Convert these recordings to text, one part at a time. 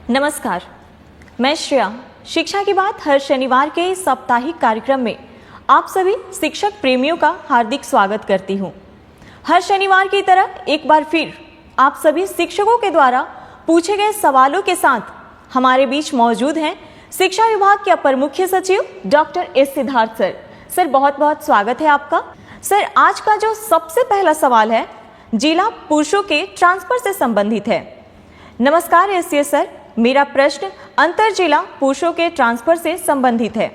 नमस्कार, मैं श्रेया। शिक्षा की बात हर शनिवार के इस साप्ताहिक कार्यक्रम में आप सभी शिक्षक प्रेमियों का हार्दिक स्वागत करती हूँ। हर शनिवार की तरह एक बार फिर आप सभी शिक्षकों के द्वारा पूछे गए सवालों के साथ हमारे बीच मौजूद हैं शिक्षा विभाग के अपर मुख्य सचिव doctor S Siddharth sir. Sir, बहुत बहुत स्वागत है आपका। सर, आज का जो सबसे पहला सवाल है जिला पुरुषों के ट्रांसफर से संबंधित है। नमस्कार एससीएस सर, मेरा प्रश्न अंतर जिला पुरुषों के ट्रांसफर से संबंधित है।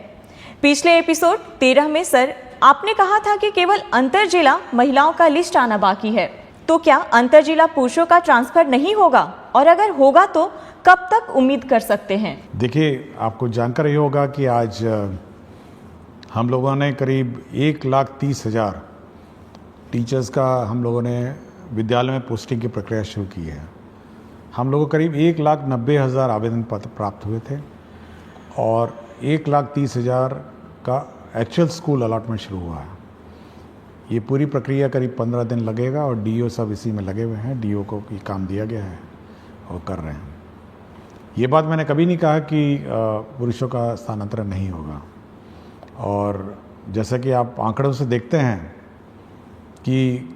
पिछले एपिसोड 13 में सर आपने कहा था कि केवल अंतर जिला महिलाओं का लिस्ट आना बाकी है, तो क्या अंतर जिला पुरुषों का ट्रांसफर नहीं होगा, और अगर होगा तो कब तक उम्मीद कर सकते हैं? देखिए, आपको जानकर ये होगा कि आज हम लोगों ने करीब 1,30,000 टीचर्स का हम लोगों ने विद्यालय में पोस्टिंग की प्रक्रिया शुरू की है। हम लोगों को करीब 1,90,000 आवेदन पत्र प्राप्त हुए थे और 1,30,000 का एक्चुअल स्कूल अलॉटमेंट शुरू हुआ है। ये पूरी प्रक्रिया करीब 15 दिन लगेगा और डीओ सब इसी में लगे हुए हैं। डीओ को ये काम दिया गया है और कर रहे हैं। ये बात मैंने कभी नहीं कहा कि पुरुषों का स्थानांतरण नहीं होगा, और जैसा कि आप आंकड़ों से देखते हैं कि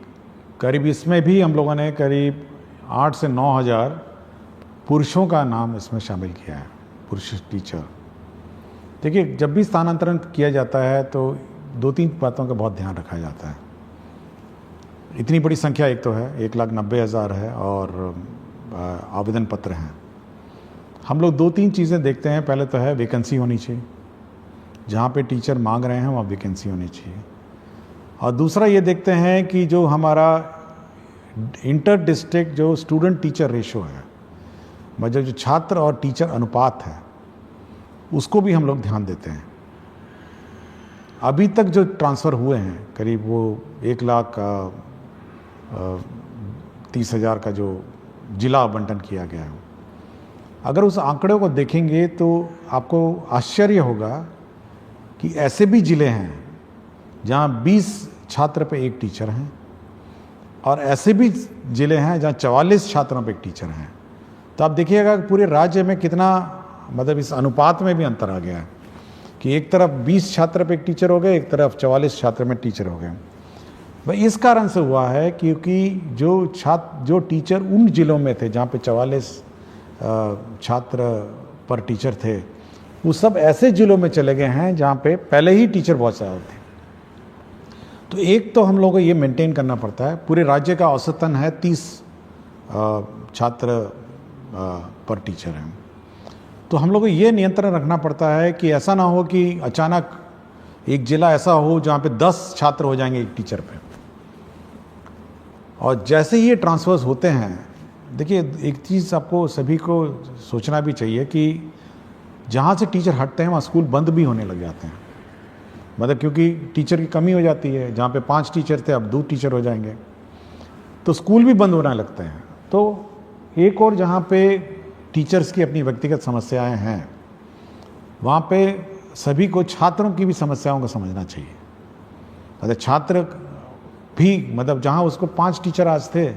करीब इसमें भी हम लोगों ने करीब 8 से 9,000 पुरुषों का नाम इसमें शामिल किया है, पुरुष टीचर। देखिए, जब भी स्थानांतरण किया जाता है तो 2-3 बातों का बहुत ध्यान रखा जाता है। इतनी बड़ी संख्या एक तो है, 1,90,000 है और आवेदन पत्र हैं। हम लोग 2-3 चीज़ें देखते हैं। पहले तो है वैकेंसी होनी चाहिए, जहाँ पे टीचर मांग रहे हैं वहाँ वैकेंसी होनी चाहिए। और दूसरा ये देखते हैं कि जो हमारा इंटर डिस्ट्रिक्ट जो स्टूडेंट टीचर रेशो है, मतलब जो छात्र और टीचर अनुपात है, उसको भी हम लोग ध्यान देते हैं। अभी तक जो ट्रांसफ़र हुए हैं करीब वो 1,30,000 का जो जिला आवंटन किया गया है, अगर उस आंकड़े को देखेंगे तो आपको आश्चर्य होगा कि ऐसे भी ज़िले हैं जहाँ 20 छात्र पे एक टीचर हैं, और ऐसे भी ज़िले हैं जहाँ 44 छात्रों पे एक टीचर हैं। तो आप देखिएगा कि पूरे राज्य में कितना, मतलब इस अनुपात में भी अंतर आ गया है कि एक तरफ 20 छात्र पे एक टीचर हो गए, एक तरफ 44 छात्र में टीचर हो गए। भाई इस कारण से हुआ है क्योंकि जो टीचर उन ज़िलों में थे जहाँ पे 44 छात्र पर टीचर थे, वो सब ऐसे ज़िलों में चले गए हैं जहाँ पे पहले ही टीचर बहुत ज़्यादा थे। तो एक तो हम लोगों को ये मेंटेन करना पड़ता है। पूरे राज्य का औसतन है 30 छात्र पर टीचर हैं। तो हम लोग को ये नियंत्रण रखना पड़ता है कि ऐसा ना हो कि अचानक एक ज़िला ऐसा हो जहाँ पे 10 छात्र हो जाएंगे एक टीचर पे। और जैसे ही ये ट्रांसफर्स होते हैं, देखिए एक चीज़ आपको सभी को सोचना भी चाहिए कि जहाँ से टीचर हटते हैं वहाँ स्कूल बंद भी होने लग जाते हैं। मतलब क्योंकि टीचर की कमी हो जाती है, जहाँ पे 5 टीचर थे अब 2 टीचर हो जाएंगे, तो स्कूल भी बंद होने लगते हैं। तो एक और जहाँ पे टीचर्स की अपनी व्यक्तिगत समस्याएं हैं, वहाँ पे सभी को छात्रों की भी समस्याओं को समझना चाहिए। मतलब छात्र भी, मतलब जहाँ उसको 5 टीचर आज थे,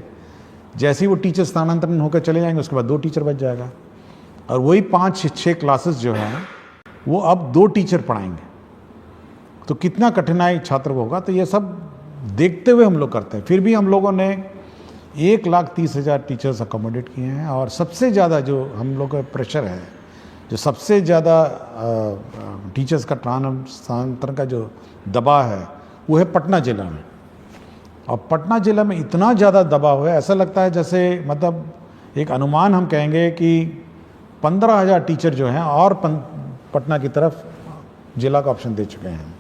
जैसे ही वो टीचर स्थानांतरण होकर चले जाएंगे उसके बाद 2 टीचर बच जाएगा, और वही 5-6 क्लासेस जो हैं वो अब 2 टीचर पढ़ाएंगे। तो कितना कठिनाई छात्र को होगा। तो ये सब देखते हुए हम लोग करते हैं। फिर भी हम लोगों ने 1,30,000 टीचर्स अकोमोडेट किए हैं, और सबसे ज़्यादा जो हम लोग का प्रेशर है, जो सबसे ज़्यादा टीचर्स का स्थानांतरण का जो दबाव है, वो है पटना ज़िला में। और पटना ज़िला में इतना ज़्यादा दबाव है, ऐसा लगता है जैसे, मतलब एक अनुमान हम कहेंगे कि 15,000 टीचर जो हैं और पटना की तरफ जिला का ऑप्शन दे चुके हैं।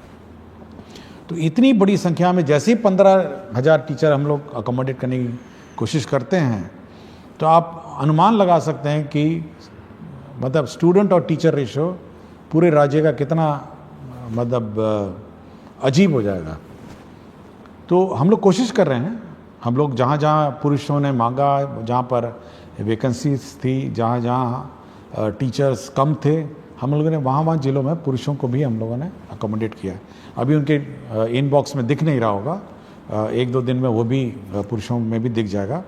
तो इतनी बड़ी संख्या में जैसे ही 15,000 टीचर हम लोग अकोमोडेट करने की कोशिश करते हैं, तो आप अनुमान लगा सकते हैं कि मतलब स्टूडेंट और टीचर रेशो पूरे राज्य का कितना मतलब अजीब हो जाएगा। तो हम लोग कोशिश कर रहे हैं। हम लोग जहाँ जहाँ पुरुषों ने मांगा, जहाँ पर वैकेंसीज थी, जहाँ जहाँ टीचर्स कम थे, हम लोगों ने वहाँ ज़िलों में पुरुषों को भी हम लोगों ने अकोमोडेट किया। अभी उनके इनबॉक्स में दिख नहीं रहा होगा, 1-2 दिन में वो भी पुरुषों में भी दिख जाएगा।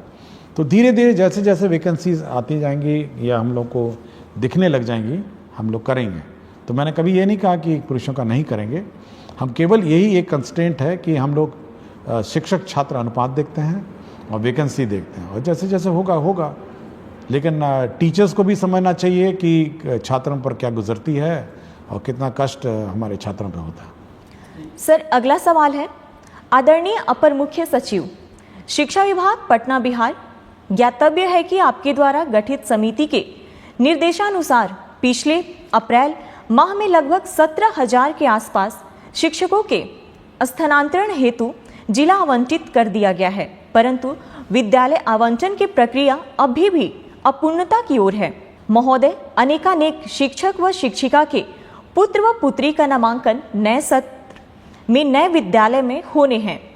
तो धीरे धीरे जैसे जैसे वैकेंसीज आती जाएंगी या हम लोग को दिखने लग जाएंगी, हम लोग करेंगे। तो मैंने कभी ये नहीं कहा कि पुरुषों का नहीं करेंगे, हम केवल यही एक कंस्ट्रेंट है कि हम लोग शिक्षक छात्र अनुपात देखते हैं और वैकेंसी देखते हैं, और जैसे जैसे होगा होगा। लेकिन टीचर्स को भी समझना चाहिए कि छात्रों पर क्या गुजरती है और कितना कष्ट हमारे छात्रों पर होता है। सर, अगला सवाल है, आदरणीय अपर मुख्य सचिव, शिक्षा विभाग पटना बिहार, ज्ञातव्य है कि आपके द्वारा गठित समिति के निर्देशानुसार पिछले अप्रैल माह में लगभग 17,000 के आसपास शिक्षकों के स्थानांतरण हेतु जिला आवंटित कर दिया गया है, परंतु विद्यालय आवंटन की प्रक्रिया अभी भी अपूर्णता की ओर है। महोदय, अनेकानेक शिक्षक व शिक्षिका के पुत्र व पुत्री का नामांकन नए सत्र में नए विद्यालय में होने हैं।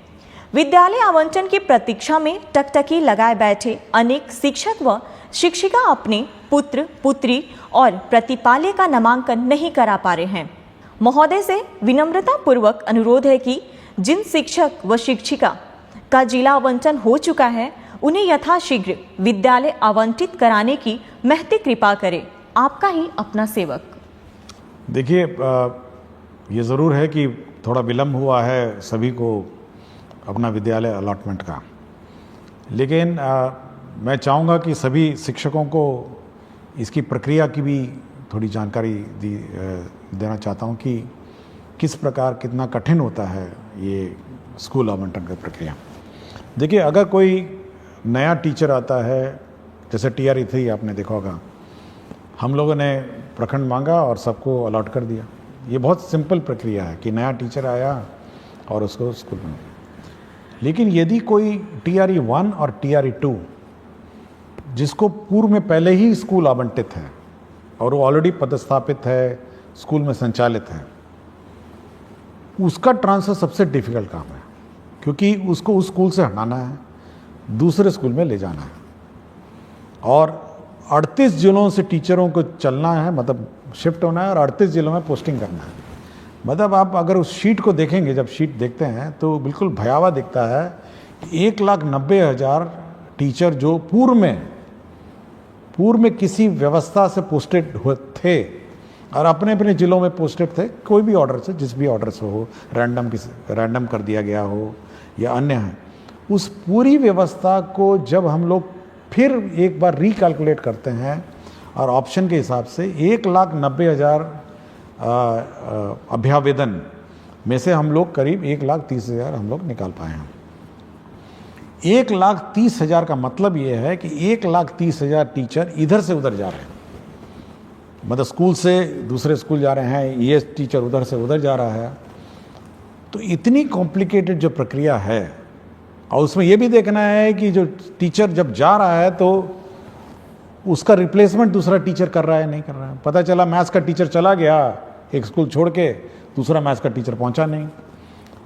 विद्यालय आवंटन की प्रतीक्षा में टकटकी लगाए बैठे अनेक शिक्षक व शिक्षिका अपने पुत्र पुत्री और प्रतिपाल्य का नामांकन नहीं करा पा रहे हैं। महोदय से विनम्रता पूर्वक अनुरोध है कि जिन शिक्षक व शिक्षिका का जिला आवंटन हो चुका है उन्हें यथाशीघ्र विद्यालय आवंटित कराने की महती कृपा करें। आपका ही अपना सेवक। देखिए, ये ज़रूर है कि थोड़ा विलम्ब हुआ है सभी को अपना विद्यालय अलॉटमेंट का, लेकिन मैं चाहूँगा कि सभी शिक्षकों को इसकी प्रक्रिया की भी थोड़ी जानकारी देना चाहता हूँ कि किस प्रकार कितना कठिन होता है ये स्कूल आवंटन की प्रक्रिया। देखिए, अगर कोई नया टीचर आता है, जैसे TRE 3 आपने देखा होगा, हम लोगों ने प्रखंड मांगा और सबको अलॉट कर दिया। ये बहुत सिंपल प्रक्रिया है कि नया टीचर आया और उसको स्कूल में। लेकिन यदि कोई TRE 1 और TRE 2 जिसको पूर्व में पहले ही स्कूल आवंटित है और वो ऑलरेडी पदस्थापित है, स्कूल में संचालित है, उसका ट्रांसफ़र सबसे डिफिकल्ट काम है, क्योंकि उसको उस स्कूल से हटाना है, दूसरे स्कूल में ले जाना है, और 38 जिलों से टीचरों को चलना है, मतलब शिफ्ट होना है, और 38 जिलों में पोस्टिंग करना है। मतलब आप अगर उस शीट को देखेंगे, जब शीट देखते हैं तो बिल्कुल भयावह दिखता है कि 1,90,000 टीचर जो पूर्व में किसी व्यवस्था से पोस्टेड थे और अपने अपने ज़िलों में पोस्टेड थे, कोई भी ऑर्डर से, जिस भी ऑर्डर से हो, रैंडम कर दिया गया हो या अन्य है, उस पूरी व्यवस्था को जब हम लोग फिर एक बार रिकैलकुलेट करते हैं और ऑप्शन के हिसाब से 1,90,000 अभ्यावेदन में से हम लोग करीब 1,30,000 हम लोग निकाल पाए हैं। 1,30,000 का मतलब ये है कि 1,30,000 टीचर इधर से उधर जा रहे हैं, मतलब स्कूल से दूसरे स्कूल जा रहे हैं, ये टीचर उधर से उधर जा रहा है। तो इतनी कॉम्प्लिकेटेड जो प्रक्रिया है, और उसमें ये भी देखना है कि जो टीचर जब जा रहा है तो उसका रिप्लेसमेंट दूसरा टीचर कर रहा है नहीं कर रहा है। पता चला मैथ्स का टीचर चला गया एक स्कूल छोड़ के, दूसरा मैथ्स का टीचर पहुंचा नहीं,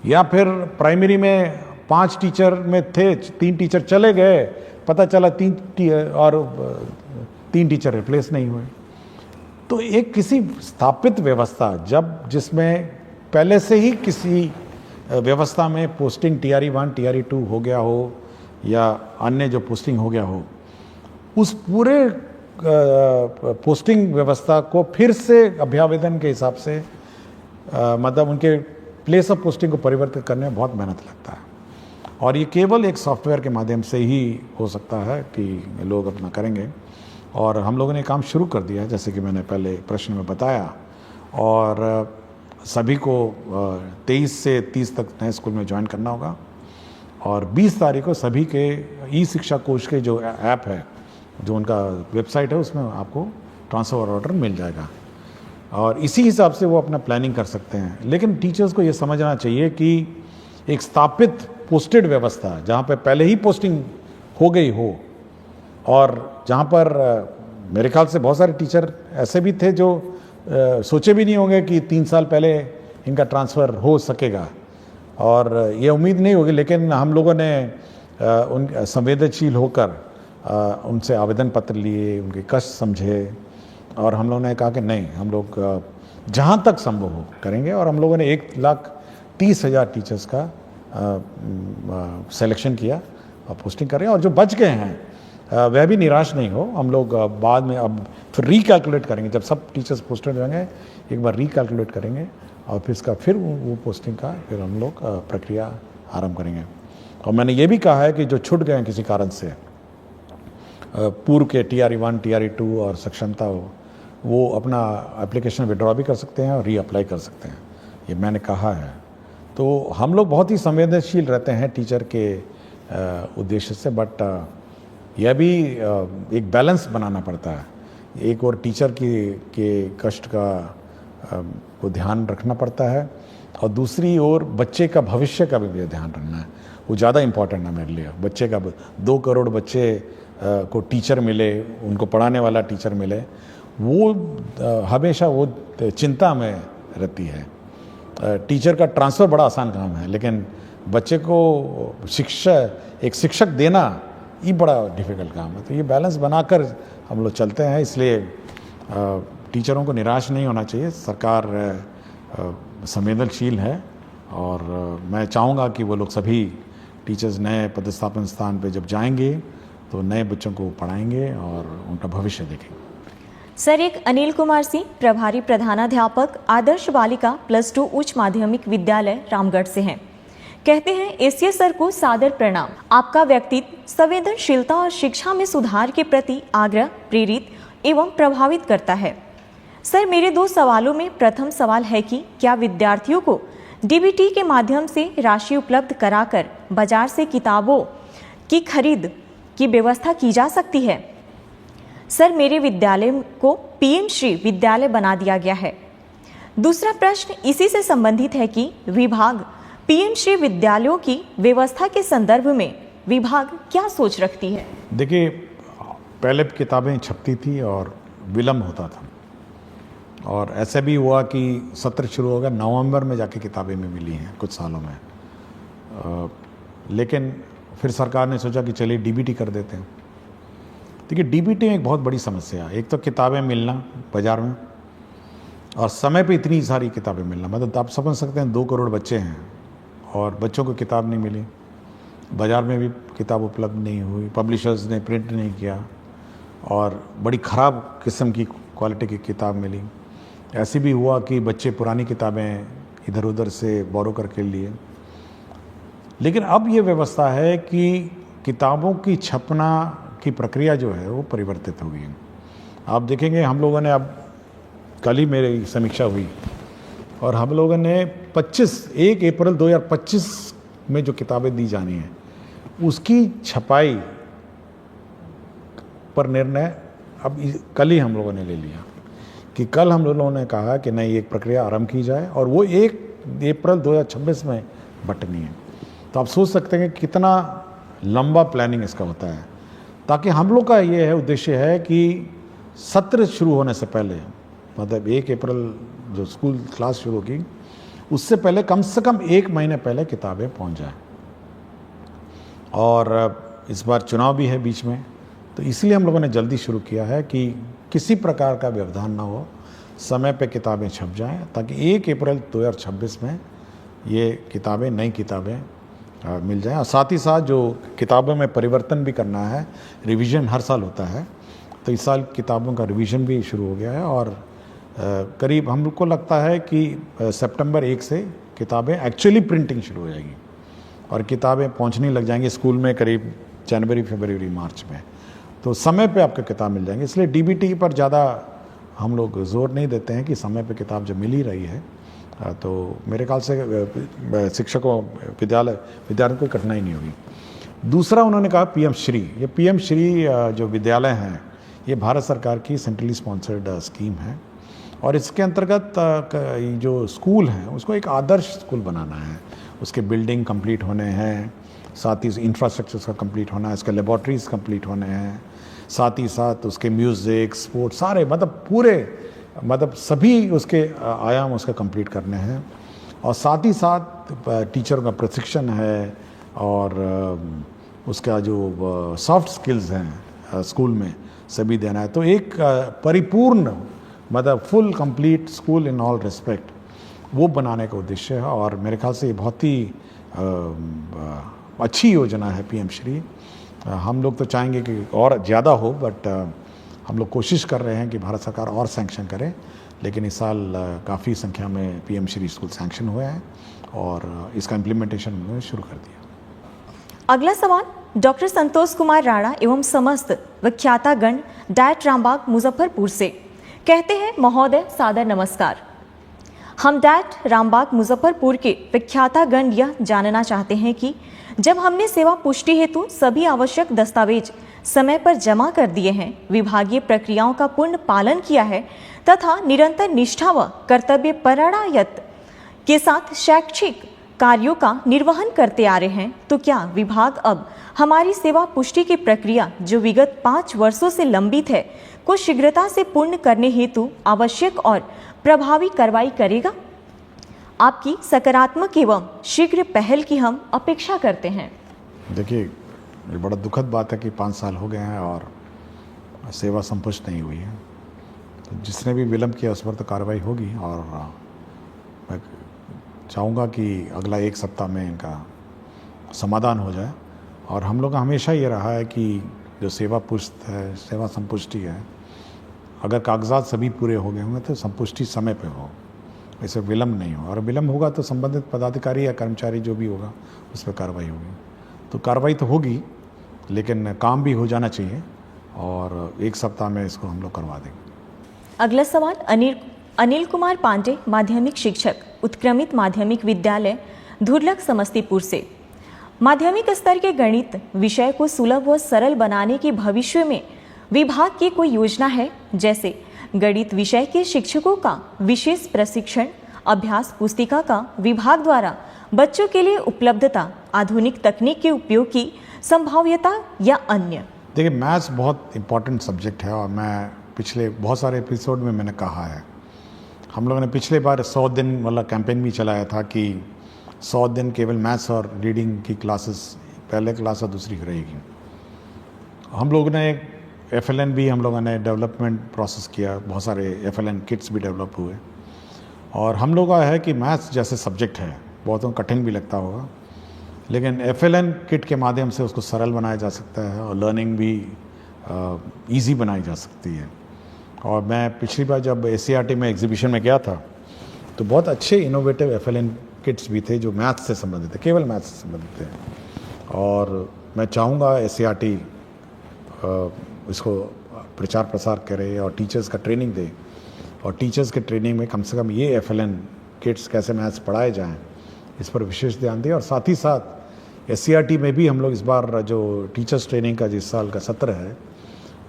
या फिर प्राइमरी में 5 टीचर में थे, 3 टीचर चले गए, पता चला 3 टीचर रिप्लेस नहीं हुए। तो एक किसी स्थापित व्यवस्था जिसमें पहले से ही किसी व्यवस्था में पोस्टिंग TRE 1 TRE 2 हो गया हो या अन्य जो पोस्टिंग हो गया हो, उस पूरे पोस्टिंग व्यवस्था को फिर से अभ्यावेदन के हिसाब से मतलब उनके प्लेस ऑफ पोस्टिंग को परिवर्तित करने में बहुत मेहनत लगता है, और ये केवल एक सॉफ्टवेयर के माध्यम से ही हो सकता है कि लोग अपना करेंगे। और हम लोगों ने काम शुरू कर दिया है, जैसे कि मैंने पहले प्रश्न में बताया, और सभी को 23 से 30 तक नए स्कूल में ज्वाइन करना होगा, और 20 तारीख को सभी के ई-शिक्षा कोश के जो ऐप है, जो उनका वेबसाइट है, उसमें आपको ट्रांसफ़र ऑर्डर मिल जाएगा, और इसी हिसाब से वो अपना प्लानिंग कर सकते हैं। लेकिन टीचर्स को ये समझना चाहिए कि एक स्थापित पोस्टेड व्यवस्था जहाँ पे पहले ही पोस्टिंग हो गई हो, और जहाँ पर मेरे ख्याल से बहुत सारे टीचर ऐसे भी थे जो सोचे भी नहीं होंगे कि 3 साल पहले इनका ट्रांसफ़र हो सकेगा, और ये उम्मीद नहीं होगी, लेकिन हम लोगों ने उन संवेदनशील होकर उनसे आवेदन पत्र लिए, उनके कष्ट समझे, और हम लोगों ने कहा कि नहीं, हम लोग जहाँ तक संभव हो करेंगे, और हम लोगों ने 1,30,000 टीचर्स का सिलेक्शन किया और पोस्टिंग कर रहे हैं, और जो बच गए हैं वह भी निराश नहीं हो। हम लोग बाद में अब फिर रिकैलकुलेट करेंगे, जब सब टीचर्स पोस्टेड हो जाएंगे एक बार रिकैलकुलेट करेंगे और फिर इसका फिर वो पोस्टिंग का फिर हम लोग प्रक्रिया आरंभ करेंगे। और मैंने ये भी कहा है कि जो छूट गए हैं किसी कारण से, पूर्व के TRE 1 TRE 2 और सक्षमता हो, वो अपना एप्लीकेशन विड्रॉ भी कर सकते हैं और रीअप्लाई कर सकते हैं, ये मैंने कहा है। तो हम लोग बहुत ही संवेदनशील रहते हैं टीचर के उद्देश्य से, बट यह भी एक बैलेंस बनाना पड़ता है। एक और टीचर के कष्ट का को ध्यान रखना पड़ता है और दूसरी ओर बच्चे का भविष्य का भी ध्यान रखना है। वो ज़्यादा इम्पोर्टेंट है मेरे लिए। बच्चे का 2 करोड़ बच्चे को टीचर मिले, उनको पढ़ाने वाला टीचर मिले, वो हमेशा वो चिंता में रहती है। टीचर का ट्रांसफ़र बड़ा आसान काम है, लेकिन बच्चे को एक शिक्षक देना ये बड़ा डिफ़िकल्ट काम है। तो ये बैलेंस बनाकर हम लोग चलते हैं, इसलिए टीचरों को निराश नहीं होना चाहिए। सरकार संवेदनशील है और मैं चाहूँगा कि वो लोग सभी टीचर्स नए पदस्थापन स्थान पे जब जाएंगे तो नए बच्चों को पढ़ाएंगे और उनका भविष्य देखेंगे। सर, एक अनिल कुमार सिंह, प्रभारी प्रधानाध्यापक, आदर्श बालिका +2 उच्च माध्यमिक विद्यालय रामगढ़ से हैं। कहते हैं, एसीए सर को सादर प्रणाम। आपका व्यक्तित्व संवेदनशीलता और शिक्षा में सुधार के प्रति आग्रह प्रेरित एवं प्रभावित करता है। सर, मेरे 2 सवालों में प्रथम सवाल है कि क्या विद्यार्थियों को डीबीटी के माध्यम से राशि उपलब्ध कराकर बाजार से किताबों की खरीद की व्यवस्था की जा सकती है? सर, मेरे विद्यालय को पीएम श्री विद्यालय बना दिया गया है। दूसरा प्रश्न इसी से संबंधित है कि विभाग पीएम श्री विद्यालयों की व्यवस्था के संदर्भ में विभाग क्या सोच रखती है? देखिए, पहले किताबें छपती थी और विलम्ब होता था, और ऐसा भी हुआ कि सत्र शुरू हो गया, नवंबर में जाके किताबें में मिली हैं कुछ सालों में। लेकिन फिर सरकार ने सोचा कि चलिए डीबीटी कर देते हैं। देखिए, डीबीटी में एक बहुत बड़ी समस्या है। एक तो किताबें मिलना बाज़ार में, और समय पे इतनी सारी किताबें मिलना, मतलब आप समझ सकते हैं 2 करोड़ बच्चे हैं और बच्चों को किताब नहीं मिली, बाज़ार में भी किताब उपलब्ध नहीं हुई, पब्लिशर्स ने प्रिंट नहीं किया और बड़ी ख़राब किस्म की क्वालिटी की किताब मिली। ऐसे भी हुआ कि बच्चे पुरानी किताबें इधर उधर से बोरो करके लिए। लेकिन अब ये व्यवस्था है कि किताबों की छपना की प्रक्रिया जो है वो परिवर्तित हो गई है। आप देखेंगे, हम लोगों ने अब कल ही मेरी समीक्षा हुई और हम लोगों ने 1 अप्रैल 2025 में जो किताबें दी जानी है उसकी छपाई पर निर्णय अब कल ही हम लोगों ने ले लिया कि कल हम लोगों ने कहा कि नहीं, एक प्रक्रिया आरंभ की जाए और वो 1 अप्रैल 2026 में बंटनी है। तो आप सोच सकते हैं कि कितना लंबा प्लानिंग इसका होता है, ताकि हम लोग का ये है उद्देश्य है कि सत्र शुरू होने से पहले, मतलब 1 अप्रैल जो स्कूल क्लास शुरू होगी उससे पहले कम से कम 1 महीने पहले किताबें पहुंच जाएं। और इस बार चुनाव भी है बीच में, तो इसलिए हम लोगों ने जल्दी शुरू किया है कि किसी प्रकार का व्यवधान ना हो, समय पे किताबें छप जाएं, ताकि 1 अप्रैल 2026 में ये किताबें, नई किताबें मिल जाएं। और साथ ही साथ जो किताबों में परिवर्तन भी करना है, रिवीजन हर साल होता है, तो इस साल किताबों का रिवीजन भी शुरू हो गया है और करीब हम लोग को लगता है कि सितंबर 1 से किताबें एक्चुअली प्रिंटिंग शुरू हो जाएगी और किताबें पहुंचने लग जाएंगी स्कूल में करीब जनवरी, फरवरी, मार्च में। तो समय पे आपको किताब मिल जाएंगी। इसलिए डीबीटी पर ज़्यादा हम लोग जोर नहीं देते हैं कि समय पे किताब जब मिल ही रही है तो मेरे ख्याल से शिक्षकों, विद्यार्थियों को कठिनाई नहीं होगी। दूसरा, उन्होंने कहा पीएम श्री। ये पीएम श्री जो विद्यालय हैं, ये भारत सरकार की सेंट्रली स्पॉन्सर्ड स्कीम है और इसके अंतर्गत जो स्कूल हैं उसको एक आदर्श स्कूल बनाना है। उसके बिल्डिंग कंप्लीट होने हैं, साथ ही इंफ्रास्ट्रक्चर का कंप्लीट होना है, इसके लेबॉर्ट्रीज कंप्लीट होने हैं, साथ ही साथ उसके म्यूज़िक, स्पोर्ट्स, सारे मतलब सभी उसके आयाम उसका कंप्लीट करने हैं। और साथ ही साथ टीचरों का प्रशिक्षण है और उसका जो सॉफ्ट स्किल्स हैं स्कूल में सभी देना है। तो एक परिपूर्ण, मतलब full complete school in all respect, वो बनाने का उद्देश्य है। और मेरे ख्याल से ये बहुत ही अच्छी योजना है पीएम श्री, हम लोग तो चाहेंगे कि और ज़्यादा हो, बट हम लोग कोशिश कर रहे हैं कि भारत सरकार और सैंक्शन करे। लेकिन इस साल काफ़ी संख्या में पीएम श्री स्कूल सैंक्शन हुए हैं और इसका इम्प्लीमेंटेशन उन्होंने शुरू कर दिया। अगला सवाल डॉक्टर संतोष कुमार राणा एवं समस्त विख्यातागण डायट रामबाग मुजफ्फरपुर से। कहते हैं, महोदय सादर नमस्कार। हम डायट रामबाग मुजफ्फरपुर के विख्यातागण यह जानना चाहते हैं कि जब हमने सेवा पुष्टि हेतु सभी आवश्यक दस्तावेज समय पर जमा कर दिए हैं, विभागीय प्रक्रियाओं का पूर्ण पालन किया है तथा निरंतर निष्ठा व कर्तव्य परायणता के साथ शैक्षिक कार्यों का निर्वहन करते आ रहे हैं, तो क्या विभाग अब हमारी सेवा पुष्टि की प्रक्रिया जो विगत 5 वर्षों से लंबित है को शीघ्रता से पूर्ण करने हेतु आवश्यक और प्रभावी कार्रवाई करेगा? आपकी सकारात्मक एवं शीघ्र पहल की हम अपेक्षा करते हैं। देखिए, ये बड़ा दुखद बात है कि 5 साल हो गए हैं और सेवा संपुष्ट नहीं हुई है। तो जिसने भी विलंब किया उस पर तो कार्रवाई होगी और मैं चाहूँगा कि अगला 1 सप्ताह में इनका समाधान हो जाए। और हम लोग का हमेशा ये रहा है कि जो सेवा पुष्ट है, सेवा संपुष्टि है, अगर कागजात सभी पूरे हो गए होंगे तो संपुष्टि समय पे हो, ऐसे विलम्ब नहीं हो। और विलम्ब होगा तो संबंधित पदाधिकारी या कर्मचारी जो भी होगा उस पर कार्रवाई होगी। तो कार्रवाई तो होगी, लेकिन काम भी हो जाना चाहिए और 1 सप्ताह में इसको हम लोग करवा देंगे। अगला सवाल अनिल कुमार पांडे, माध्यमिक शिक्षक, उत्क्रमित माध्यमिक विद्यालय धुरलक समस्तीपुर से। माध्यमिक स्तर के गणित विषय को सुलभ व सरल बनाने की भविष्य में विभाग की कोई योजना है? जैसे गणित विषय के शिक्षकों का विशेष प्रशिक्षण, अभ्यास पुस्तिका का विभाग द्वारा बच्चों के लिए उपलब्धता, आधुनिक तकनीक के उपयोग की संभाव्यता या अन्य? देखिए, मैथ्स बहुत इम्पॉर्टेंट सब्जेक्ट है और मैं पिछले बहुत सारे एपिसोड में मैंने कहा है। हम लोगों ने पिछले बार 100 दिन वाला कैंपेन भी चलाया था कि 100 दिन केवल मैथ्स और रीडिंग की क्लासेस, पहले क्लास और दूसरी रहेगी। हम लोगों ने FLN भी हम लोगों ने डेवलपमेंट प्रोसेस किया, बहुत सारे FLN किट्स भी डेवलप हुए। और हम लोगों का है कि मैथ्स जैसे सब्जेक्ट है, बहुतों को कठिन भी लगता होगा, लेकिन FLN किट के माध्यम से उसको सरल बनाया जा सकता है और लर्निंग भी ईजी बनाई जा सकती है। और मैं पिछली बार जब ACRT में एग्जीबिशन में गया था तो बहुत अच्छे इनोवेटिव FLN किट्स भी थे जो मैथ्स से संबंधित थे, केवल मैथ्स से संबंधित थे। और मैं चाहूँगा ACRT इसको प्रचार प्रसार करे और टीचर्स का ट्रेनिंग दे, और टीचर्स के ट्रेनिंग में कम से कम ये FLN किट्स कैसे मैथ्स पढ़ाए जाएं इस पर विशेष ध्यान दें। और साथ ही साथ SCRT में भी हम लोग इस बार जो टीचर्स ट्रेनिंग का जिस साल का सत्र है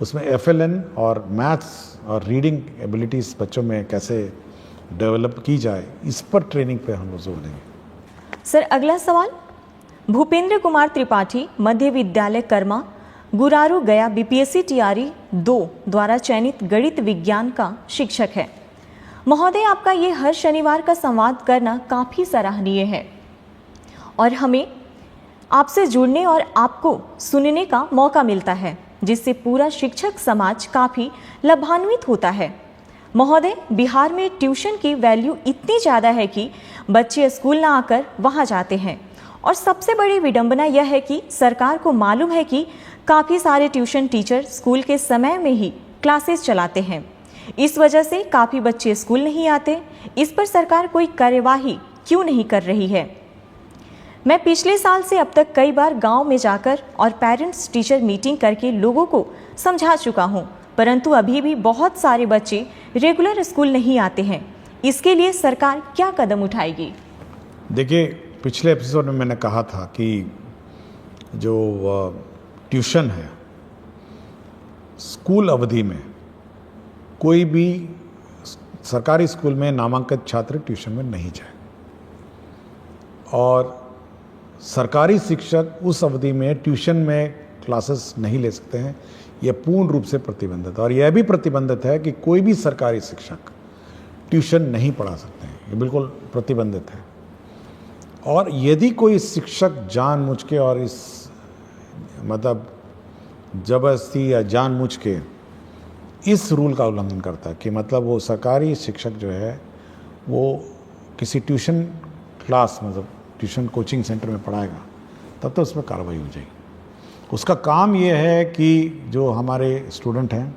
उसमें FLN और मैथ्स और रीडिंग एबिलिटीज़ बच्चों में कैसे डेवलप की जाए इस पर ट्रेनिंग पे हम लोग जोर देंगे। सर, अगला सवाल भूपेंद्र कुमार त्रिपाठी, मध्य विद्यालय कर्मा, गुरारू गया, BPSC TRE 2 द्वारा चयनित गणित विज्ञान का शिक्षक है। महोदय, आपका ये हर शनिवार का संवाद करना काफ़ी सराहनीय है और हमें आपसे जुड़ने और आपको सुनने का मौका मिलता है, जिससे पूरा शिक्षक समाज काफ़ी लाभान्वित होता है। महोदय, बिहार में ट्यूशन की वैल्यू इतनी ज़्यादा है कि बच्चे स्कूल ना आकर वहाँ जाते हैं, और सबसे बड़ी विडंबना यह है कि सरकार को मालूम है कि काफ़ी सारे ट्यूशन टीचर स्कूल के समय में ही क्लासेस चलाते हैं। इस वजह से काफ़ी बच्चे स्कूल नहीं आते। इस पर सरकार कोई कार्यवाही क्यों नहीं कर रही है? मैं पिछले साल से अब तक कई बार गांव में जाकर और पेरेंट्स टीचर मीटिंग करके लोगों को समझा चुका हूं, परंतु अभी भी बहुत सारे बच्चे रेगुलर स्कूल नहीं आते हैं। इसके लिए सरकार क्या कदम उठाएगी? देखिए, पिछले एपिसोड में मैंने कहा था कि जो ट्यूशन है, स्कूल अवधि में कोई भी सरकारी स्कूल में नामांकित छात्र ट्यूशन में नहीं जाए, और सरकारी शिक्षक उस अवधि में ट्यूशन में क्लासेस नहीं ले सकते हैं। यह पूर्ण रूप से प्रतिबंधित है। और यह भी प्रतिबंधित है कि कोई भी सरकारी शिक्षक ट्यूशन नहीं पढ़ा सकते हैं, ये बिल्कुल प्रतिबंधित है। और यदि कोई शिक्षक जानबूझ के और इस मतलब जबरदस्ती या जानबूझ के इस रूल का उल्लंघन करता है कि मतलब वो सरकारी शिक्षक जो है वो किसी ट्यूशन क्लास मतलब ट्यूशन कोचिंग सेंटर में पढ़ाएगा, तब तो उस पर कार्रवाई हो जाएगी। उसका काम ये है कि जो हमारे स्टूडेंट हैं,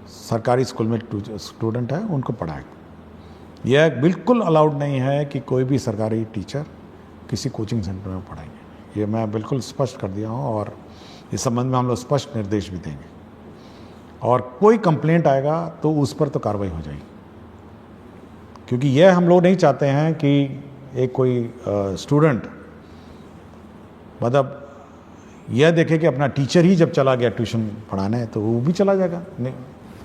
सरकारी स्कूल में स्टूडेंट हैं, उनको पढ़ाए। यह बिल्कुल अलाउड नहीं है कि कोई भी सरकारी टीचर किसी कोचिंग सेंटर में पढ़ाएंगे। ये मैं बिल्कुल स्पष्ट कर दिया हूँ और इस संबंध में हम लोग स्पष्ट निर्देश भी देंगे। और कोई कंप्लेंट आएगा तो उस पर तो कार्रवाई हो जाएगी, क्योंकि यह हम लोग नहीं चाहते हैं कि एक कोई स्टूडेंट मतलब यह देखे कि अपना टीचर ही जब चला गया ट्यूशन पढ़ाने तो वो भी चला जाएगा, नहीं,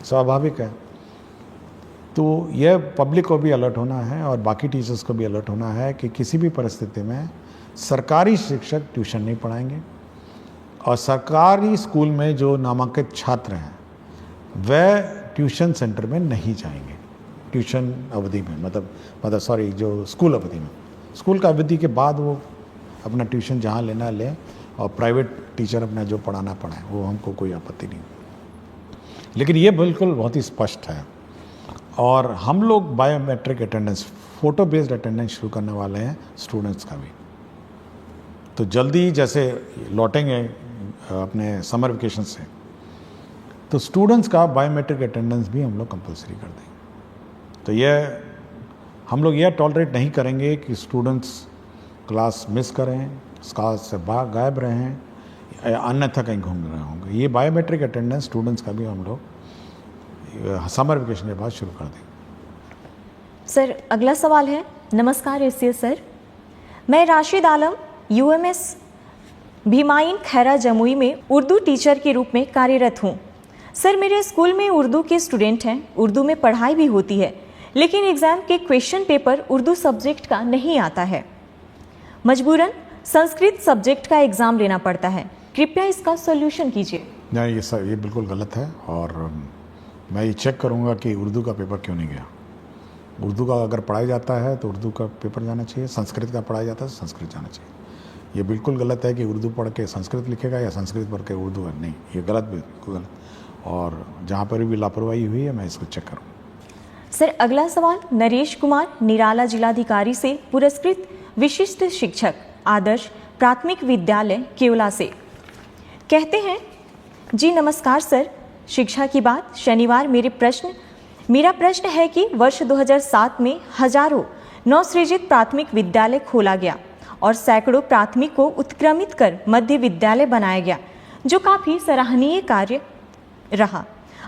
स्वाभाविक है। तो यह पब्लिक को भी अलर्ट होना है और बाकी टीचर्स को भी अलर्ट होना है कि किसी भी परिस्थिति में सरकारी शिक्षक ट्यूशन नहीं पढ़ाएंगे और सरकारी स्कूल में जो नामांकित छात्र हैं वह ट्यूशन सेंटर में नहीं जाएंगे ट्यूशन अवधि में, मतलब सॉरी, जो स्कूल अवधि में। स्कूल का अवधि के बाद वो अपना ट्यूशन जहाँ लेना लें और प्राइवेट टीचर अपना जो पढ़ाना पढ़ाएं, वो हमको कोई आपत्ति नहीं। लेकिन ये बिल्कुल बहुत ही स्पष्ट है। और हम लोग biometric attendance, photo based attendance शुरू करने वाले हैं स्टूडेंट्स का भी। तो जल्दी जैसे लौटेंगे अपने समर वेकेशन से, तो स्टूडेंट्स का बायोमेट्रिक अटेंडेंस भी हम लोग कंपलसरी कर देंगे। तो यह हम लोग यह टॉलरेट नहीं करेंगे कि स्टूडेंट्स क्लास मिस करें, क्लास से गायब रहें, अन्यथा कहीं घूम रहे होंगे। ये बायोमेट्रिक अटेंडेंस स्टूडेंट्स का भी हम लोग समर वेकेशन के बाद शुरू कर देंगे। सर, अगला सवाल है। नमस्कार एससीएस सर, मैं राशिद आलम यूएमएस भीमाइन खैरा जमुई में उर्दू टीचर के रूप में कार्यरत हूँ। सर, मेरे स्कूल में उर्दू के स्टूडेंट हैं, उर्दू में पढ़ाई भी होती है, लेकिन एग्ज़ाम के क्वेश्चन पेपर उर्दू सब्जेक्ट का नहीं आता है। मजबूरन संस्कृत सब्जेक्ट का एग्ज़ाम लेना पड़ता है। कृपया इसका सॉल्यूशन कीजिए। नहीं, ये बिल्कुल गलत है और मैं ये चेक करूँगा कि उर्दू का पेपर क्यों नहीं गया। उर्दू का अगर पढ़ाया जाता है तो उर्दू का पेपर जाना चाहिए, संस्कृत का पढ़ाया जाता है तो संस्कृत जाना चाहिए। ये बिल्कुल गलत है कि उर्दू पढ़ के संस्कृत लिखेगा या संस्कृत पढ़ के उर्दू है, नहीं, ये गलत, बिल्कुल गलत। और जहाँ पर भी लापरवाही हुई है मैं इसको चेक करूँ। सर, अगला सवाल नरेश कुमार निराला जिलाधिकारी से पुरस्कृत विशिष्ट शिक्षक आदर्श प्राथमिक विद्यालय केवला से। कहते हैं, जी नमस्कार सर, शिक्षा की बात। शनिवार मेरा प्रश्न है कि वर्ष 2007 में हजारों नवसृजित प्राथमिक विद्यालय खोला गया और सैकड़ों प्राथमिक को उत्क्रमित कर मध्य विद्यालय बनाया गया, जो काफ़ी सराहनीय कार्य रहा।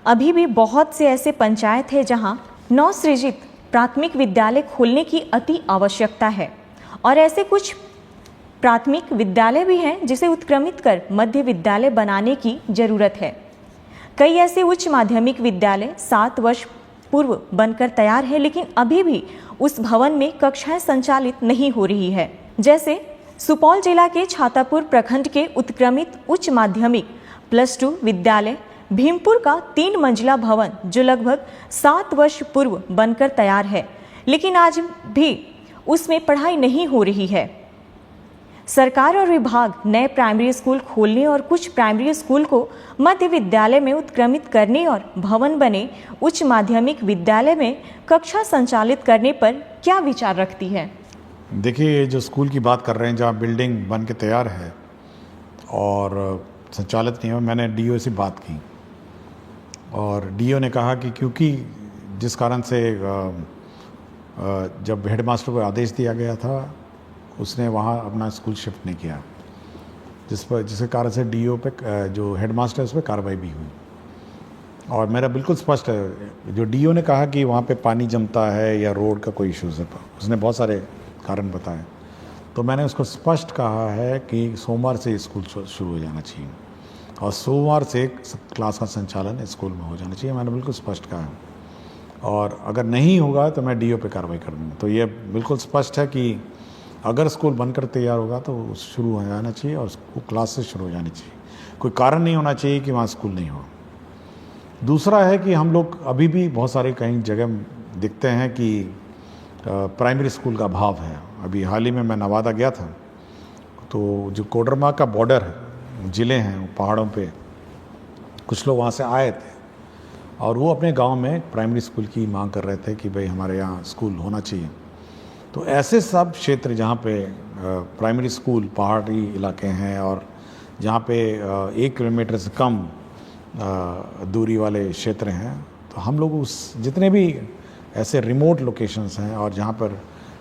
अभी भी बहुत से ऐसे पंचायत है जहां नवसृजित प्राथमिक विद्यालय खोलने की अति आवश्यकता है और ऐसे कुछ प्राथमिक विद्यालय भी हैं जिसे उत्क्रमित कर मध्य विद्यालय बनाने की जरूरत है। कई ऐसे उच्च माध्यमिक विद्यालय 7 वर्ष पूर्व बनकर तैयार है, लेकिन अभी भी उस भवन में कक्षाएं संचालित नहीं हो रही है। जैसे सुपौल जिला के छातापुर प्रखंड के उत्क्रमित उच्च माध्यमिक +2 विद्यालय भीमपुर का 3 मंजिला भवन, जो लगभग 7 वर्ष पूर्व बनकर तैयार है, लेकिन आज भी उसमें पढ़ाई नहीं हो रही है। सरकार और विभाग नए प्राइमरी स्कूल खोलने और कुछ प्राइमरी स्कूल को मध्य विद्यालय में उत्क्रमित करने और भवन बने उच्च माध्यमिक विद्यालय में कक्षा संचालित करने पर क्या विचार रखती है? देखिए, जो स्कूल की बात कर रहे हैं जहाँ बिल्डिंग बन के तैयार है और संचालित नहीं हो, मैंने डीओ से बात की और डीओ ने कहा कि क्योंकि जिस कारण से जब हेडमास्टर को आदेश दिया गया था उसने वहाँ अपना स्कूल शिफ्ट नहीं किया, जिसके कारण से डीओ पे जो हेडमास्टर है उस पर कार्रवाई भी हुई। और मेरा बिल्कुल स्पष्ट है, जो डीओ ने कहा कि वहाँ पे पानी जमता है या रोड का कोई इश्यूज़ है, उसने बहुत सारे कारण बताए, तो मैंने उसको स्पष्ट कहा है कि सोमवार से स्कूल शुरू हो जाना चाहिए और सोमवार से क्लास का संचालन स्कूल में हो जाना चाहिए। मैंने बिल्कुल स्पष्ट कहा है और अगर नहीं होगा तो मैं डीओ पे कार्रवाई कर दूँगा। तो ये बिल्कुल स्पष्ट है कि अगर स्कूल बनकर तैयार होगा तो शुरू हो जाना चाहिए और क्लास से शुरू हो जानी चाहिए। कोई कारण नहीं होना चाहिए कि वहाँ स्कूल नहीं हो। दूसरा है कि हम लोग अभी भी बहुत सारे कई जगह दिखते हैं कि प्राइमरी स्कूल का अभाव है। अभी हाल ही में मैं नवादा गया था, तो जो कोडरमा का बॉर्डर है, ज़िले हैं पहाड़ों पे, कुछ लोग वहाँ से आए थे और वो अपने गांव में प्राइमरी स्कूल की मांग कर रहे थे कि भाई हमारे यहाँ स्कूल होना चाहिए। तो ऐसे सब क्षेत्र जहाँ पे प्राइमरी स्कूल पहाड़ी इलाके हैं और जहाँ पे 1 किलोमीटर से कम दूरी वाले क्षेत्र हैं, तो हम लोग उस जितने भी ऐसे रिमोट लोकेशंस हैं और जहाँ पर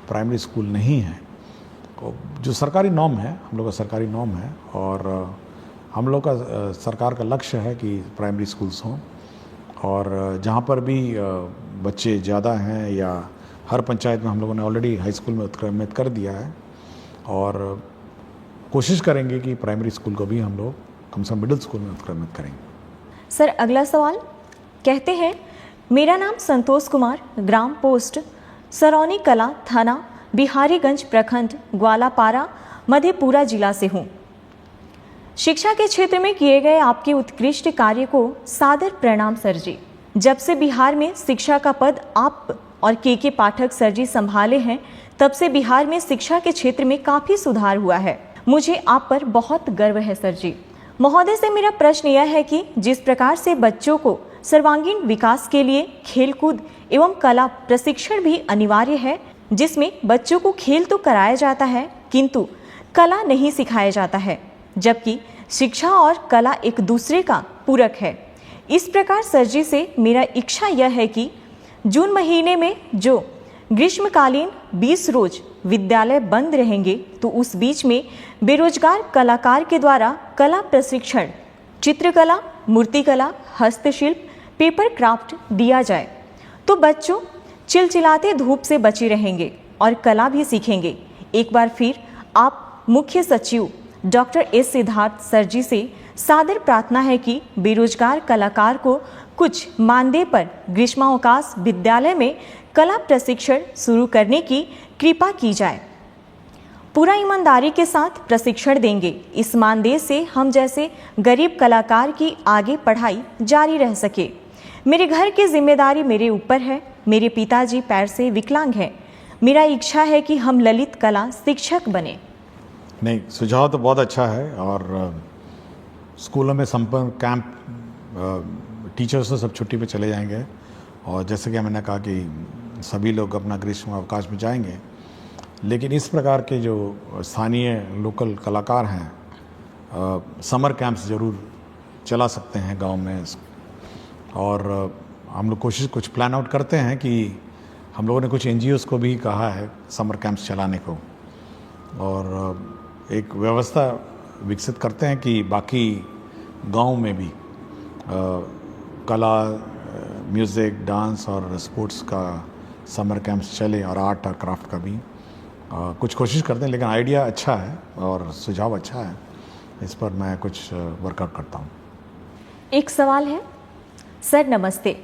प्राइमरी स्कूल नहीं है, तो जो सरकारी नॉर्म है, हम लोग का सरकारी नॉर्म है और हम लोग का सरकार का लक्ष्य है कि प्राइमरी स्कूल्स हों, और जहाँ पर भी बच्चे ज़्यादा हैं या हर पंचायत में हम लोगों ने ऑलरेडी हाई स्कूल में उत्क्रमित कर दिया है, और कोशिश करेंगे कि प्राइमरी स्कूल को भी हम लोग कम से कम मिडिल स्कूल में उत्क्रमित करेंगे। सर अगला सवाल कहते हैं, मेरा नाम संतोष कुमार, ग्राम पोस्ट सरौनी कला, थाना बिहारीगंज, प्रखंड ग्वालापारा, मधेपुरा जिला से हूँ। शिक्षा के क्षेत्र में किए गए आपके उत्कृष्ट कार्य को सादर प्रणाम सर जी। जब से बिहार में शिक्षा का पद आप और के पाठक सर जी संभाले हैं, तब से बिहार में शिक्षा के क्षेत्र में काफ़ी सुधार हुआ है। मुझे आप पर बहुत गर्व है सर जी। महोदय से मेरा प्रश्न यह है कि जिस प्रकार से बच्चों को सर्वांगीण विकास के लिए खेलकूद एवं कला प्रशिक्षण भी अनिवार्य है, जिसमें बच्चों को खेल तो कराया जाता है किंतु कला नहीं सिखाया जाता है, जबकि शिक्षा और कला एक दूसरे का पूरक है। इस प्रकार सर जी से मेरा इच्छा यह है कि जून महीने में जो ग्रीष्मकालीन 20 रोज विद्यालय बंद रहेंगे, तो उस बीच में बेरोजगार कलाकार के द्वारा कला प्रशिक्षण, चित्रकला, मूर्तिकला, हस्तशिल्प, पेपर क्राफ्ट दिया जाए, तो बच्चों चिलचिलाते धूप से बचे रहेंगे और कला भी सीखेंगे। एक बार फिर आप मुख्य सचिव डॉक्टर एस सिद्धार्थ सर जी से सादर प्रार्थना है कि बेरोजगार कलाकार को कुछ मानदेय पर ग्रीष्मावकाश विद्यालय में कला प्रशिक्षण शुरू करने की कृपा की जाए। पूरा ईमानदारी के साथ प्रशिक्षण देंगे। इस मानदेय से हम जैसे गरीब कलाकार की आगे पढ़ाई जारी रह सके। मेरे घर की जिम्मेदारी मेरे ऊपर है। मेरे पिताजी पैर से विकलांग हैं। मेरा इच्छा है कि हम ललित कला शिक्षक बने। नहीं, सुझाव तो बहुत अच्छा है, और स्कूलों में संपर्क कैंप, टीचर्स तो सब छुट्टी पे चले जाएंगे, और जैसे कि मैंने कहा कि सभी लोग अपना ग्रीष्म अवकाश में जाएंगे, लेकिन इस प्रकार के जो स्थानीय लोकल कलाकार हैं समर कैंप्स ज़रूर चला सकते हैं गांव में। और हम लोग कुछ प्लान आउट करते हैं कि हम लोगों ने कुछ NGOs को भी कहा है समर कैंप्स चलाने को, और एक व्यवस्था विकसित करते हैं कि बाकी गांव में भी कला, म्यूज़िक, डांस और स्पोर्ट्स का समर कैंप्स चले, और आर्ट और क्राफ्ट का भी कुछ कोशिश करते हैं। लेकिन आइडिया अच्छा है और सुझाव अच्छा है, इस पर मैं कुछ वर्कआउट करता हूँ। एक सवाल है सर, नमस्ते।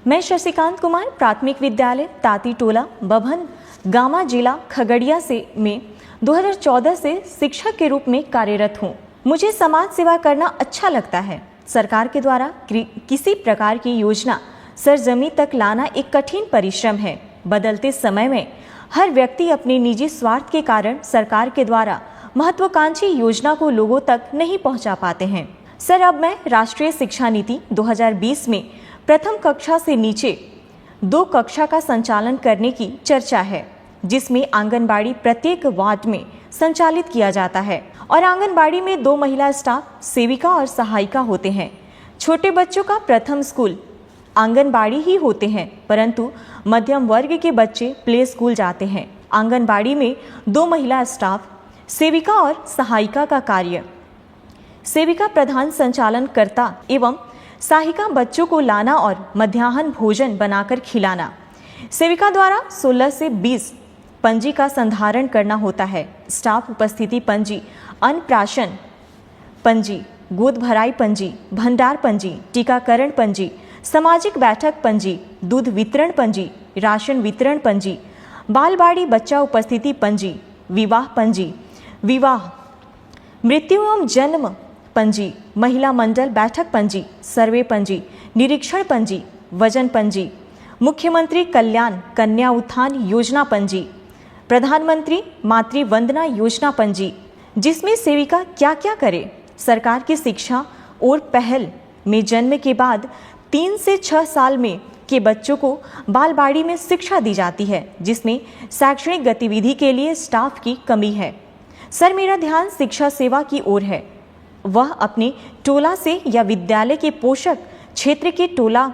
मैं शशिकांत कुमार, प्राथमिक विद्यालय ताती टोला, बभन गामा, जिला खगड़िया से में 2014 से शिक्षक के रूप में कार्यरत हूँ। मुझे समाज सेवा करना अच्छा लगता है। सरकार के द्वारा किसी प्रकार की योजना सरजमी तक लाना एक कठिन परिश्रम है। बदलते समय में हर व्यक्ति अपने निजी स्वार्थ के कारण सरकार के द्वारा महत्वाकांक्षी योजना को लोगों तक नहीं पहुंचा पाते हैं। सर, अब मैं राष्ट्रीय शिक्षा नीति 2020 में प्रथम कक्षा से नीचे 2 कक्षा का संचालन करने की चर्चा है, जिसमें आंगनबाड़ी प्रत्येक वार्ड में संचालित किया जाता है, और आंगनबाड़ी में 2 महिला स्टाफ सेविका और सहायिका होते हैं। छोटे बच्चों का प्रथम स्कूल आंगनबाड़ी ही होते हैं, परंतु मध्यम वर्ग के बच्चे प्ले स्कूल जाते हैं। आंगनबाड़ी में 2 महिला स्टाफ, सेविका और सहायिका का कार्य। सेविका प्रधान संचालन करता एवं सहायिका बच्चों को लाना और मध्याह्न भोजन बनाकर खिलाना। सेविका द्वारा 16 से 20 पंजी का संधारण करना होता है। स्टाफ उपस्थिति पंजी, अन्नप्राशन पंजी, गोद भराई पंजी, भंडार पंजी, टीकाकरण पंजी, सामाजिक बैठक पंजी, दूध वितरण पंजी, राशन वितरण पंजी, बालबाड़ी बच्चा उपस्थिति पंजी, विवाह पंजी, विवाह, मृत्यु एवं जन्म पंजी, महिला मंडल बैठक पंजी, सर्वे पंजी, निरीक्षण पंजी, वजन पंजी, मुख्यमंत्री कल्याण कन्या उत्थान योजना पंजी, प्रधानमंत्री मातृ वंदना योजना पंजी, जिसमें सेविका क्या क्या करे। सरकार की शिक्षा और पहल में जन्म के बाद 3 से 6 साल में के बच्चों को बालबाड़ी में शिक्षा दी जाती है, जिसमें शैक्षणिक गतिविधि के लिए स्टाफ की कमी है। सर, मेरा ध्यान शिक्षा सेवा की ओर है। वह अपने टोला से या विद्यालय के पोषक क्षेत्र के टोला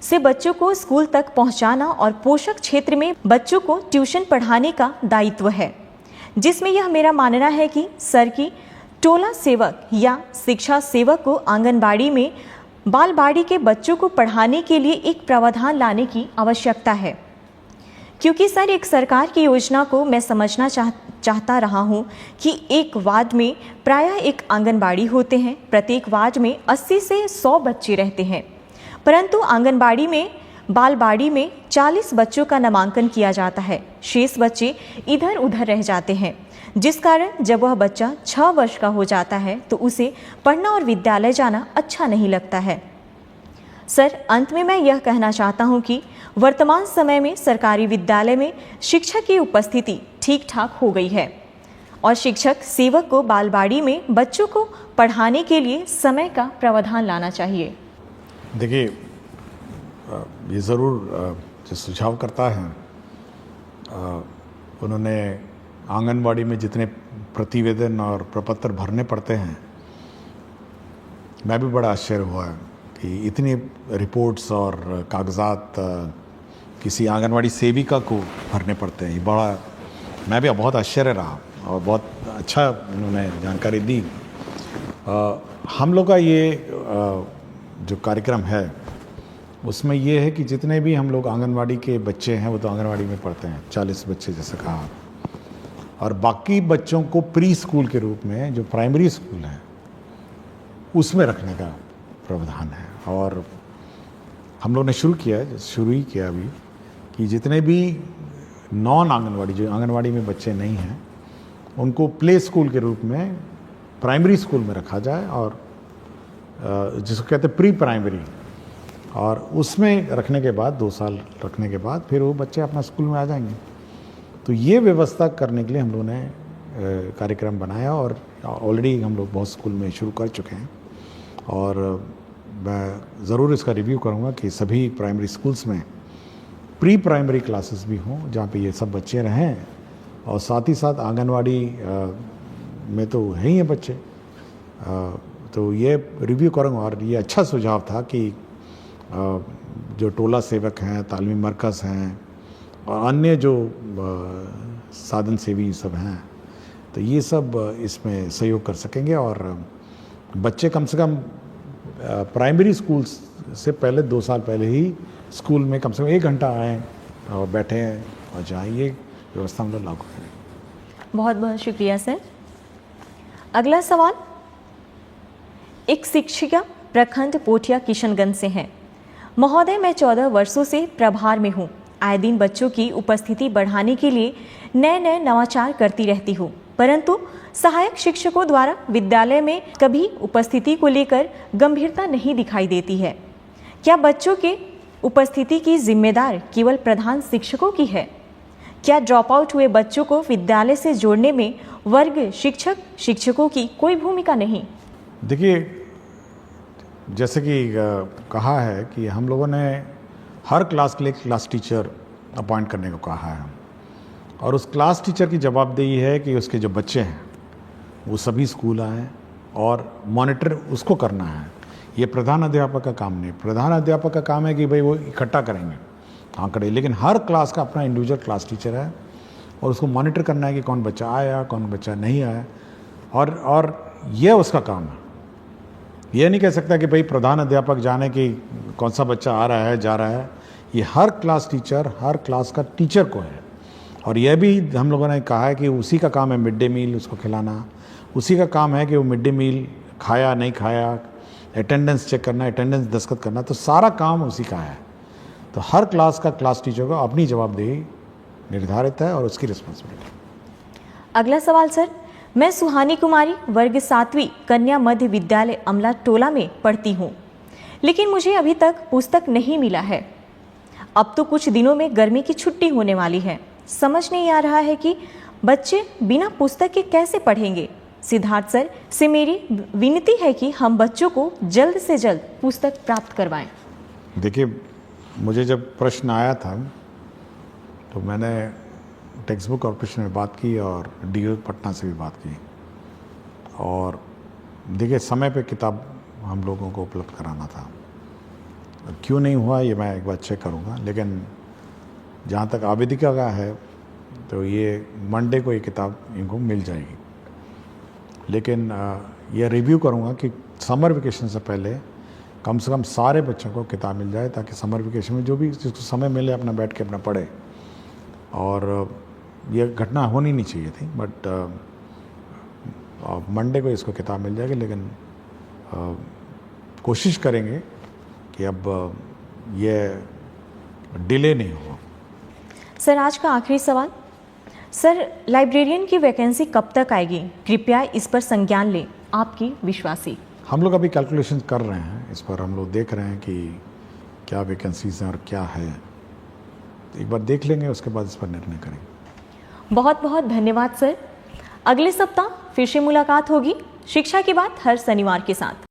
से बच्चों को स्कूल तक पहुंचाना और पोषक क्षेत्र में बच्चों को ट्यूशन पढ़ाने का दायित्व है, जिसमें यह मेरा मानना है कि सर की टोला सेवक या शिक्षा सेवक को आंगनबाड़ी में बालवाड़ी के बच्चों को पढ़ाने के लिए एक प्रावधान लाने की आवश्यकता है। क्योंकि सर एक सरकार की योजना को मैं समझना चाहता रहा हूँ कि एक वार्ड में प्रायः एक आंगनबाड़ी होते हैं, प्रत्येक वार्ड में 80 से 100 बच्चे रहते हैं, परंतु आंगनबाड़ी में बालवाड़ी में 40 बच्चों का नामांकन किया जाता है, शेष बच्चे इधर उधर रह जाते हैं, जिस कारण जब वह बच्चा 6 वर्ष का हो जाता है तो उसे पढ़ना और विद्यालय जाना अच्छा नहीं लगता है। सर अंत में मैं यह कहना चाहता हूँ कि वर्तमान समय में सरकारी विद्यालय में शिक्षक की उपस्थिति ठीक ठाक हो गई है और शिक्षक सेवक को बालवाड़ी में बच्चों को पढ़ाने के लिए समय का प्रावधान लाना चाहिए। देखिए, ये ज़रूर जो सुझाव करता है, उन्होंने आंगनबाड़ी में जितने प्रतिवेदन और प्रपत्र भरने पड़ते हैं, मैं भी बड़ा आश्चर्य हुआ कि इतनी रिपोर्ट्स और कागजात किसी आंगनबाड़ी सेविका को भरने पड़ते हैं। मैं भी बहुत आश्चर्य रहा और बहुत अच्छा उन्होंने जानकारी दी। हम लोग का ये जो कार्यक्रम है उसमें ये है कि जितने भी हम लोग आंगनबाड़ी के बच्चे हैं वो तो आंगनबाड़ी में पढ़ते हैं, 40 बच्चे जैसे कहा, और बाकी बच्चों को प्री स्कूल के रूप में जो प्राइमरी स्कूल है उसमें रखने का प्रावधान है। और हम लोग ने शुरू ही किया अभी कि जितने भी नॉन आंगनबाड़ी, जो आंगनबाड़ी में बच्चे नहीं हैं, उनको प्ले स्कूल के रूप में प्राइमरी स्कूल में रखा जाए, और जिसको कहते हैं प्री प्राइमरी, और उसमें रखने के बाद 2 साल रखने के बाद फिर वो बच्चे अपना स्कूल में आ जाएंगे। तो ये व्यवस्था करने के लिए हम लोगों ने कार्यक्रम बनाया और ऑलरेडी हम लोग बहुत स्कूल में शुरू कर चुके हैं, और मैं ज़रूर इसका रिव्यू करूँगा कि सभी प्राइमरी स्कूल्स में प्री प्राइमरी क्लासेस भी हों जहाँ पे ये सब बच्चे रहें, और साथ ही साथ आंगनवाड़ी में तो है ही हैं बच्चे, तो ये रिव्यू करूँगा। और ये अच्छा सुझाव था कि जो टोला सेवक हैं, तालीमी मरकज़ हैं और अन्य जो साधन सेवी सब हैं, तो ये सब इसमें सहयोग कर सकेंगे, और बच्चे कम से कम प्राइमरी स्कूल से पहले 2 साल पहले ही स्कूल में कम से कम 1 घंटा आएँ और बैठें और जाएँ। ये व्यवस्था हम लोग लागू करें। बहुत बहुत शुक्रिया सर। अगला सवाल एक शिक्षिका प्रखंड पोठिया किशनगंज से हैं। महोदय, मैं 14 वर्षों से प्रभार में हूँ। आए दिन बच्चों की उपस्थिति बढ़ाने के लिए नए नवाचार करती रहती हूँ, परंतु सहायक शिक्षकों द्वारा विद्यालय में कभी उपस्थिति को लेकर गंभीरता नहीं दिखाई देती है। क्या बच्चों के उपस्थिति की जिम्मेदार केवल प्रधान शिक्षकों की है? क्या ड्रॉप आउट हुए बच्चों को विद्यालय से जोड़ने में वर्ग शिक्षकों की कोई भूमिका नहीं? देखिए, जैसे कि कहा है कि हम लोगों ने हर क्लास के लिए क्लास टीचर अपॉइंट करने को कहा है, और उस क्लास टीचर की जवाबदेही है कि उसके जो बच्चे हैं वो सभी स्कूल आएँ और मॉनिटर उसको करना है। ये प्रधान अध्यापक का काम नहीं। प्रधान अध्यापक का काम है कि भाई वो इकट्ठा करेंगे आंकड़े, लेकिन हर क्लास का अपना इंडिविजुअल क्लास टीचर है और उसको मॉनिटर करना है कि कौन बच्चा आया, कौन बच्चा नहीं आया, और ये उसका काम है। ये नहीं कह सकता कि भाई प्रधान अध्यापक जाने कि कौन सा बच्चा आ रहा है, जा रहा है। ये हर क्लास टीचर, हर क्लास का टीचर को है। और यह भी हम लोगों ने कहा है कि उसी का काम है मिड डे मील उसको खिलाना, उसी का काम है कि वो मिड डे मील खाया नहीं खाया, अटेंडेंस चेक करना, अटेंडेंस दस्तखत करना, तो सारा काम उसी का है। तो हर क्लास का क्लास टीचर को अपनी जवाबदेही निर्धारित है और उसकी रिस्पॉन्सिबिलिटी। अगला सवाल सर, मैं सुहानी कुमारी वर्ग 7वीं कन्या मध्य विद्यालय अमला टोला में पढ़ती हूँ, लेकिन मुझे अभी तक पुस्तक नहीं मिला है। अब तो कुछ दिनों में गर्मी की छुट्टी होने वाली है। समझ नहीं आ रहा है कि बच्चे बिना पुस्तक के कैसे पढ़ेंगे। सिद्धार्थ सर से मेरी विनती है कि हम बच्चों को जल्द से जल्द पुस्तक प्राप्त करवाएं। देखिए, मुझे जब प्रश्न आया था तो मैंने टेक्स्ट बुक कॉर्पोरेशन में बात की और डीओ पटना से भी बात की, और देखिए समय पे किताब हम लोगों को उपलब्ध कराना था। क्यों नहीं हुआ ये मैं एक बार चेक करूँगा, लेकिन जहाँ तक आवेदिका का है तो ये मंडे को ये किताब इनको मिल जाएगी। लेकिन ये रिव्यू करूँगा कि समर वेकेशन से पहले कम से कम सारे बच्चों को किताब मिल जाए, ताकि समर वेकेशन में जो भी जिसको समय मिले अपना बैठ के अपना पढ़े। और ये घटना होनी नहीं चाहिए थी, बट मंडे को इसको किताब मिल जाएगी। लेकिन कोशिश करेंगे कि अब ये डिले नहीं हो। सर, आज का आखिरी सवाल। सर, लाइब्रेरियन की वैकेंसी कब तक आएगी? कृपया इस पर संज्ञान लें, आपकी विश्वासी। हम लोग अभी कैलकुलेशन कर रहे हैं इस पर, हम लोग देख रहे हैं कि क्या वैकेंसीज हैं और क्या है। एक बार देख लेंगे, उसके बाद इस पर निर्णय करेंगे। बहुत बहुत धन्यवाद सर। अगले सप्ताह फिर से मुलाकात होगी शिक्षा की बात हर शनिवार के साथ।